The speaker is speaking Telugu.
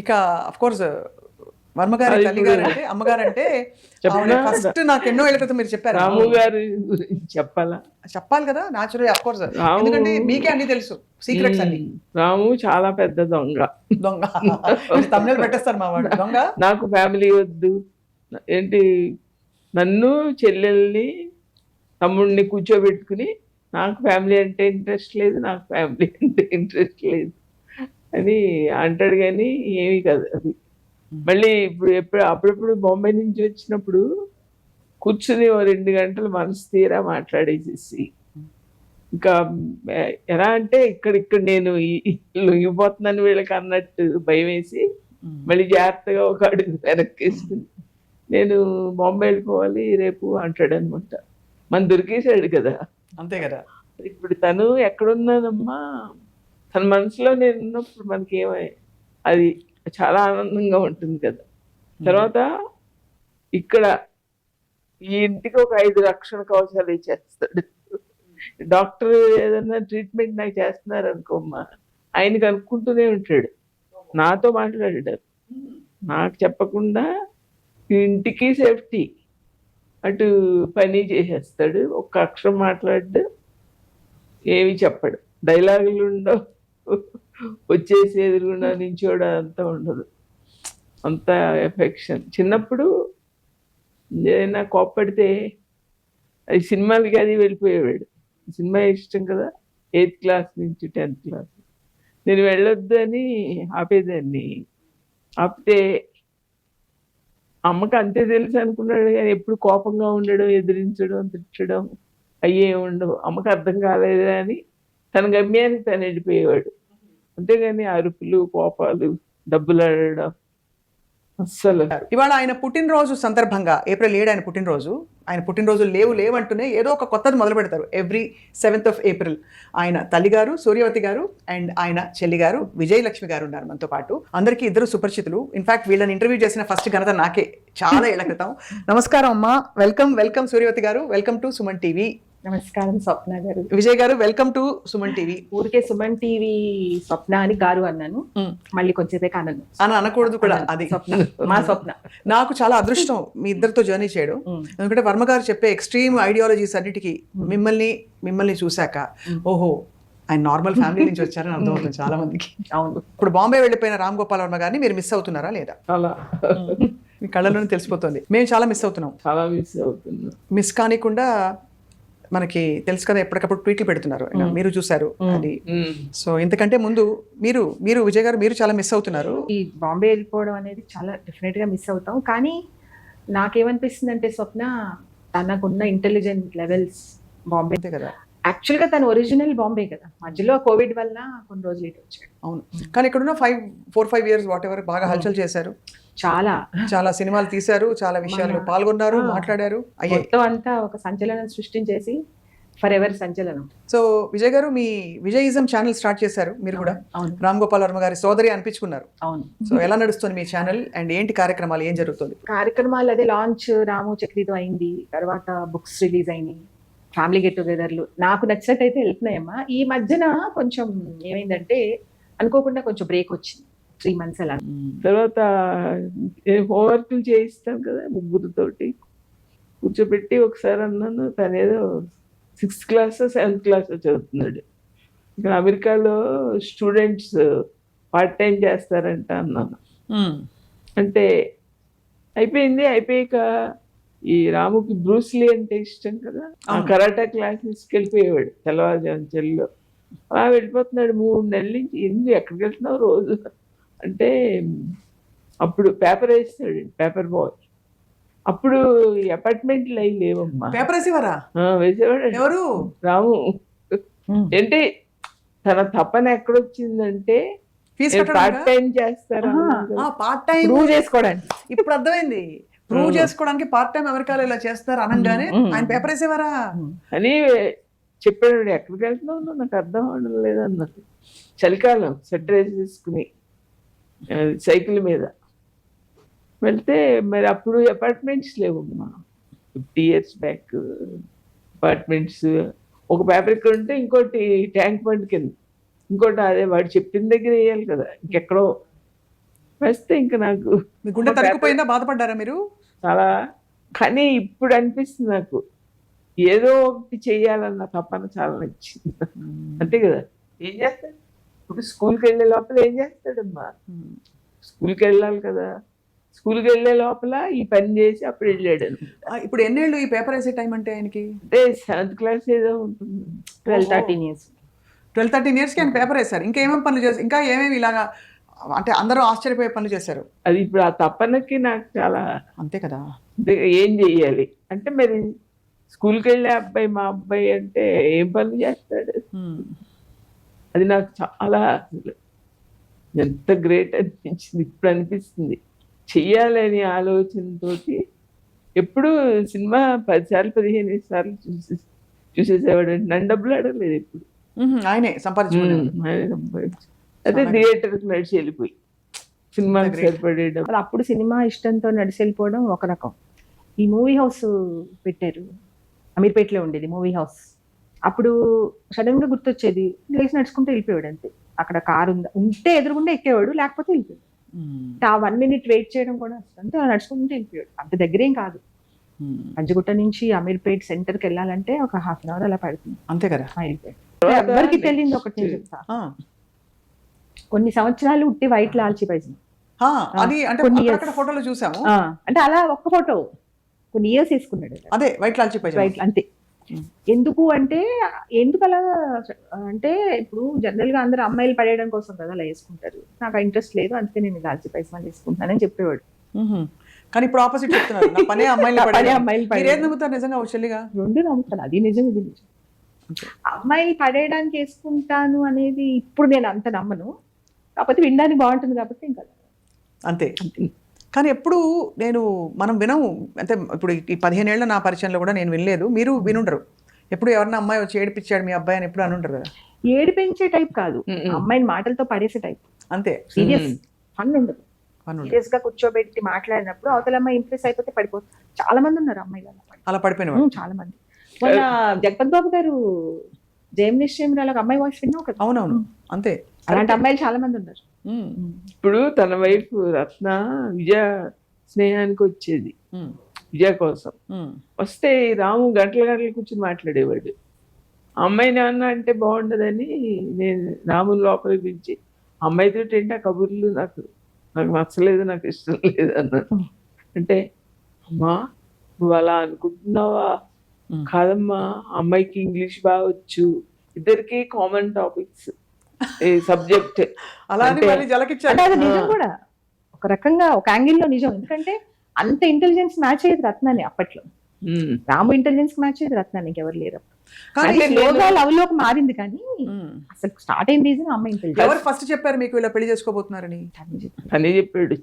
ఇక అఫ్ కోర్స్ వర్మగారి అది తల్లి ఇప్పుడు గారు అంటే అమ్మగారు అంటే చెప్పనా? ఫస్ట్ నాకు ఎన్నో ఏళ్ళ క్రితం మీరు చెప్పారు. రాము గారి గురించి చెప్పాలా? చెప్పాలి కదా, న్యాచురల్ అఫ్ కోర్స్. రాము ఎందుకంటే మీకే అన్ని తెలుసు, సీక్రెట్స్ అన్ని. రాము చాలా పెద్ద దొంగ. దొంగ తమిళ పెట్టేస్తారు మా వాడు దొంగ. నాకు ఫ్యామిలీ వద్దు ఏంటి, నన్ను చెల్లెల్ని తమ్ముడిని కూర్చోబెట్టుకుని నాకు ఫ్యామిలీ అంటే ఇంట్రెస్ట్ లేదు, నాకు ఫ్యామిలీ అంటే ఇంట్రెస్ట్ లేదు అని అంటాడు. కానీ ఏమీ కాదు అది. మళ్ళీ ఇప్పుడు అప్పుడప్పుడు బాంబే నుంచి వచ్చినప్పుడు కూర్చుని ఓ 2 గంటలు మనసు తీరా మాట్లాడేసేసి, ఇంకా ఎలా అంటే ఇక్కడ నేను లొంగిపోతున్నాను వీళ్ళకి అన్నట్టు భయం వేసి మళ్ళీ జాగ్రత్తగా ఒక అడుగు వెనక్కేసుకుని నేను బాంబే వెళ్ళిపోవాలి రేపు అంటాడు అనమాట. మన దొరికేసాడు కదా. అంతే కదా. ఇప్పుడు తను ఎక్కడున్నానమ్మా, తన మనసులో నేను ఉన్నప్పుడు మనకి అది చాలా ఆనందంగా ఉంటుంది కదా. తర్వాత ఇక్కడ ఈ ఇంటికి ఒక 5 రక్షణ కవచాలు ఇచ్చేస్తాడు. డాక్టర్ ఏదైనా ట్రీట్మెంట్ నాకు చేస్తున్నారు అనుకోమ్మా, ఆయనకి అనుకుంటూనే ఉంటాడు, నాతో మాట్లాడాడు, నాకు చెప్పకుండా ఇంటికి సేఫ్టీ, అటు పని చేసేస్తాడు, ఒక్క అక్షరం మాట్లాడు, ఏమి చెప్పడు, డైలాగులు ఉండవు, వచ్చేసి ఎదురుగుండా నించోడు అంతా ఉండదు, అంత ఎఫెక్షన్. చిన్నప్పుడు ఏదైనా కోప్పడితే అది సినిమాలకి అది వెళ్ళిపోయేవాడు. సినిమా ఇష్టం కదా, 8th క్లాస్ నుంచి 10th క్లాస్. నేను వెళ్ళొద్దు అని ఆపేదాన్ని. ఆపితే అమ్మకి అంతే తెలుసు అనుకున్నాడు, కానీ ఎప్పుడు కోపంగా ఉండడం, ఎదిరించడం, తిట్టడం అయ్యే ఉండవు. అమ్మకి అర్థం కాలేదు అని తన గమ్యానికి తను వెళ్ళిపోయేవాడు. అంతేగాని అరుపులు, కోపాలు, డబ్బులు అడగడం అస్సలు. ఇవాళ ఆయన పుట్టినరోజు సందర్భంగా April 7 ఆయన పుట్టినరోజు. ఆయన పుట్టినరోజు లేవంటూనే ఏదో ఒక కొత్తది మొదలు పెడతారు. ఎవ్రీ 7th of April ఆయన తల్లిగారు సూర్యవతి గారు అండ్ ఆయన చెల్లి గారు విజయలక్ష్మి గారు ఉన్నారు మనతో పాటు. అందరికీ ఇద్దరు సుపరిచితులు. ఇన్ఫాక్ట్ వీళ్ళని ఇంటర్వ్యూ చేసిన ఫస్ట్ ఘనత నాకే, చాలా ఏళ్ల క్రితం. నమస్కారం అమ్మా, వెల్కమ్ సూర్యవతి గారు, వెల్కమ్ టు సుమన్ టీవీ. నమస్కారం స్వప్న గారు. విజయ్ గారు, వెల్కమ్ టు సుమన్ టీవీ. ఊరికే సుమన్ టీవీ స్వప్న అని గారు అన్నాను, మళ్ళీ కొంచెంసేపు అన్నాను అని అనకూడదు కూడా, అది స్వప్న, మా స్వప్న. నాకు చాలా అదృష్టం మీ ఇద్దరితో జర్నీ చేయడం. ఎందుకంటే వర్మ గారు చెప్పే ఎక్స్ట్రీమ్ ఐడియాలజీస్ అన్నిటికీ మిమ్మల్ని చూశాక ఓహో ఆయన నార్మల్ ఫ్యామిలీ నుంచి వచ్చారని అర్థమవుతుంది చాలా మందికి. అవును. ఇప్పుడు బాంబే వెళ్ళిపోయిన రామ్ గోపాల్ వర్మ గారిని మీరు మిస్ అవుతున్నారా లేదా? చాలా మీ కళ్ళలోనే తెలిసిపోతుంది. మేము చాలా మిస్ అవుతున్నాం. చాలా మిస్ అవుతున్నాం. మిస్ కానికుండా మనకి తెలుసు కదా, ఎప్పటికప్పుడు ట్వీట్లు పెడుతున్నారు, మీరు చూసారు అది. సో ఇంతకంటే ముందు మీరు విజయ్ గారు మీరు చాలా మిస్ అవుతున్నారు. ఈ బాంబే వెళ్ళిపోవడం అనేది చాలా డెఫినెట్ గా మిస్ అవుతాం. కానీ నాకేమనిపిస్తుంది అంటే స్వప్న, తనకున్న ఇంటెలిజెంట్ లెవెల్స్ బాంబే అంతే కదా. యాక్చువల్ గా తను ఒరిజినల్ బాంబే కదా, మధ్యలో కోవిడ్ వల్ల కొన్ని రోజులు ఇటు వచ్చాడు. అవును, కానీ ఇక్కడున్న 4-5 years వాట్ ఎవర్ బాగా హల్చల్ చేశారు. చాలా సినిమాలు తీశారు, చాలా విషయాల్లో పాల్గొన్నారు, మాట్లాడారు. మొత్తం అంతా ఒక సంచలనం సృష్టించేసి ఫర్ ఎవర్ సంచలనం. సో విజయ్ గారు, మీ విజయిజం ఛానల్ స్టార్ట్ చేశారు మీరు కూడా. రామ్ గోపాల్ వర్మ గారి సోదరి అనిపించుకున్నారు. అవును. సో ఎలా నడుస్తుంది మీ ఛానల్ అండ్ ఏంటి కార్యక్రమాలు, ఏం జరుగుతుంది? కార్యక్రమాలు అదే లాంచ్ రాము చక్రితో అయింది, తర్వాత బుక్స్ రిలీజ్ అయినాయి, ఫ్యామిలీ గెట్ టుగెదర్లు నాకు నచ్చినట్టయితే వెళ్తున్నాయమ్మా. ఈ మధ్యన కొంచెం ఏమైందంటే అనుకోకుండా కొంచెం బ్రేక్ వచ్చింది, 3 months అలా. తర్వాత హోంవర్క్లు చేయిస్తాం కదా ముగ్గురితోటి కూర్చోబెట్టి, ఒకసారి అన్నాను, తనేదో 6th class 7th class చదువుతున్నాడు, ఇక్కడ అమెరికాలో స్టూడెంట్స్ పార్ట్ టైం చేస్తారంట అన్నాను. అంటే అయిపోయాక ఈ రాముకి బ్రూస్లీ అంటే ఇష్టం కదా, ఆ కరాటా క్లాస్ తీసుకెళ్ళిపోయేవాడు తెల్లవారుజాము చెల్లో. అలా వెళ్ళిపోతున్నాడు 3 నెలల నుంచి. ఎక్కడికి వెళ్తున్నావు రోజు అంటే, అప్పుడు పేపర్ వేస్తాడు, పేపర్ బాయ్. అప్పుడు ఈ అపార్ట్మెంట్లు అవి లేవమ్మా. పేపర్ వేసేవారా? వేసేవాడు. ఎవరు? రాము. ఏంటి తన తపన ఎక్కడొచ్చిందంటే పార్ట్ టైం చేస్తారా, పార్ట్ టైం ప్రూవ్ చేసుకోవడానికి. ఇప్పుడు అర్థమైంది, ప్రూవ్ చేసుకోవడానికి పార్ట్ టైం అమెరికాలో ఇలా చేస్తారు అనగానే ఆయన పేపర్ వేసేవారా అని చెప్పాడు. ఎక్కడికి వెళ్తున్నావు నాకు అర్థం అవడం లేదన్నది. చలికాలం స్వెటర్ వేసుకుని సైకిల్ మీద వెళ్తే, మరి అప్పుడు అపార్ట్మెంట్స్ లేవమ్మా. 50 years బ్యాక్ అపార్ట్మెంట్స్. ఒక పేపర్ ఇక్కడ ఉంటే ఇంకోటి ట్యాంక్ బండ్ కింద, ఇంకోటి అదే వాడు చెప్పిన దగ్గర వేయాలి కదా, ఇంకెక్కడో వస్తే ఇంకా నాకు మీ గుండె తరుక్కుపోయిందా, బాధపడ్డారా మీరు? చాలా. కానీ ఇప్పుడు అనిపిస్తుంది నాకు ఏదో ఒకటి చెయ్యాలన్న తపన చాలా నచ్చింది. అంతే కదా, ఏం చేస్తాడు ఇప్పుడు స్కూల్కి వెళ్ళే లోపల ఏం చేస్తాడమ్మా, స్కూల్కి వెళ్ళాలి కదా, స్కూల్కి వెళ్ళే లోపల ఈ పని చేసి అప్పుడు వెళ్ళాడు. ఇప్పుడు ఎన్నేళ్ళు ఈ పేపర్ వేసే టైం అంటే ఆయనకి? అంటే 7th క్లాస్ ఏదో ఉంటుంది, 12-13 years. 12-13 yearsకి ఆయన పేపర్ వేశారు. ఇంకా ఏమేమి పనులు చేశారు? ఇంకా ఏమేమి ఇలాగా అంటే అందరూ ఆశ్చర్యపోయే పనులు చేశారు? అది ఇప్పుడు ఆ తపనకి నాకు చాలా. అంతే కదా, ఏం చెయ్యాలి అంటే మరి స్కూల్కి వెళ్ళే అబ్బాయి మా అబ్బాయి అంటే ఏం పనులు చేస్తాడు, అది నాకు చాలా అసలు ఎంత గ్రేట్ అనిపించింది. ఇప్పుడు అనిపిస్తుంది చెయ్యాలని ఆలోచనతోటి. ఎప్పుడు సినిమా 10 సార్లు 15 సార్లు చూసేసేవాడు. నన్ను డబ్బులు అడగలేదు ఎప్పుడు, ఆయనే సంపాదించుకునేవాడు. ఆయనే సంపాదించు. అదే థియేటర్కి నడిచి వెళ్ళిపోయి సినిమాకి సరిపడేయడం. మరి అప్పుడు సినిమా ఇష్టంతో నడిచి వెళ్ళిపోవడం ఒక రకం. ఈ మూవీ హౌస్ పెట్టారు, అమీర్పేటలో ఉండేది మూవీ హౌస్. అప్పుడు సడన్ గా గుర్తొచ్చేది, లేచి నడుచుకుంటూ వెళ్ళిపోయాడు అంతే. అక్కడ కారు ఉంటే ఎదురుగుండా ఎక్కేవాడు, లేకపోతే వెళ్ళిపోయాడు. ఆ 1 minute వెయిట్ చేయడం కూడా అంతే, నడుచుకుంటూ వెళ్ళిపోయాడు. అంత దగ్గరేం కాదు, పంజగుట్ట నుంచి అమీర్పేట్ సెంటర్కి వెళ్ళాలంటే ఒక 1/2 hour అలా పడుతుంది. అంతే కదా, వెళ్ళిపోయాడు. ఎవరికి తెలియదు ఒకటి నేను చెప్తా, కొన్ని సంవత్సరాలు ఉట్టి వైట్ లాల్చి పైసలు. అది అంటే కొన్ని అక్కడ ఫోటోలో చూసాము. అంటే అలా ఒక్క ఫోటో కొన్ని ఇయర్స్ వేసుకున్నాడు. అదే వైట్ లాల్చి పైజామా. వైట్ అంతే. ఎందుకు అంటే ఎందుకు అలా అంటే ఇప్పుడు జనరల్ గా అందరూ అమ్మాయిలు పడేయడం కోసం కదా అలా వేసుకుంటారు. నాకు ఇంట్రెస్ట్ లేదు, అందుకే నేను లాల్చి పైసలు వేసుకుంటానని చెప్పేవాడు. కానీ ఇప్పుడు ఆపోజిట్ చెప్తున్నారు, నా పనే అమ్మాయిలు అమ్మాయిలు పడేది. నమ్ముతారు నిజంగా చెల్లిగా? రెండు నమ్ముతాను, అది నిజం ఇది నిజం. అమ్మాయిలు పడేయడానికి వేసుకుంటాను అనేది ఇప్పుడు నేను అంత నమ్మను, కాకపోతే వినడానికి బాగుంటుంది కాబట్టి ఇంకా అంతే. కానీ ఎప్పుడు మనం వినము. అంటే ఇప్పుడు ఈ 15 ఏళ్ల నా పరిచయంలో కూడా నేను వినలేదు, మీరు వినుండరు. ఎప్పుడు ఎవరన్నా అమ్మాయి వచ్చి ఏడిపించాడు మీ అబ్బాయి అని ఎప్పుడు అనుంటారు కదా? ఏడిపించే టైప్ కాదు, అమ్మాయిని మాటలతో పడేసే టైప్. అంతే, సీరియస్ ఫన్ ఉండదు. సీరియస్ గా కూర్చోబెట్టి మాట్లాడినప్పుడు అవతల అమ్మాయి ఇంప్రెస్ అయిపోతే పడిపోతుంది. చాలా మంది ఉన్నారు అమ్మాయిలు అలా పడిపోయిన చాలా మంది. మొన్న జగపతి బాబు గారు జయం నిశ్చయం అమ్మాయి వాయిస్ విన్నావు కదా? అవునవును, అంతే. అలాంటి అమ్మాయిలు చాలా మంది ఉన్నారు. ఇప్పుడు తన వైఫ్ రత్న విజయ స్నేహానికి వచ్చేది, విజయ కోసం వస్తే రాము గంటలు కూర్చొని మాట్లాడేవాడు. అమ్మాయిని ఏమన్నా అంటే బాగుండదని నేను రాముని లోపలికి పిలిచి అమ్మాయితో ఏంటి ఆ కబుర్లు, నాకు నచ్చలేదు, నాకు ఇష్టం లేదు అన్నాను. అంటే అమ్మా నువ్వు అలా అనుకుంటున్నావా? కాదమ్మా, అమ్మాయికి ఇంగ్లీష్ బాగా వచ్చు, ఇద్దరికి కామన్ టాపిక్స్ సబ్జెక్ట్. అలా నిజం కూడా ఒక రకంగా ఒక యాంగిల్లో నిజం. ఎందుకంటే అంత ఇంటెలిజెన్స్ మ్యాచ్ అయ్యేది రత్నాన్ని అప్పట్లో. రాము ఇంటెలిజెన్స్ మ్యాచ్ అయ్యేది రత్నాన్ని, ఇంకెవరు లేరు. లవ్ లోకి మారింది కానీ అసలు స్టార్ట్ అయిన రీజన్ అమ్మాయి ఇంటెలిజెన్స్. ఎవరు ఫస్ట్ చెప్పారు మీకు ఇలా పెళ్లి చేసుకోబోతున్నారని? తనే చెప్పాడు.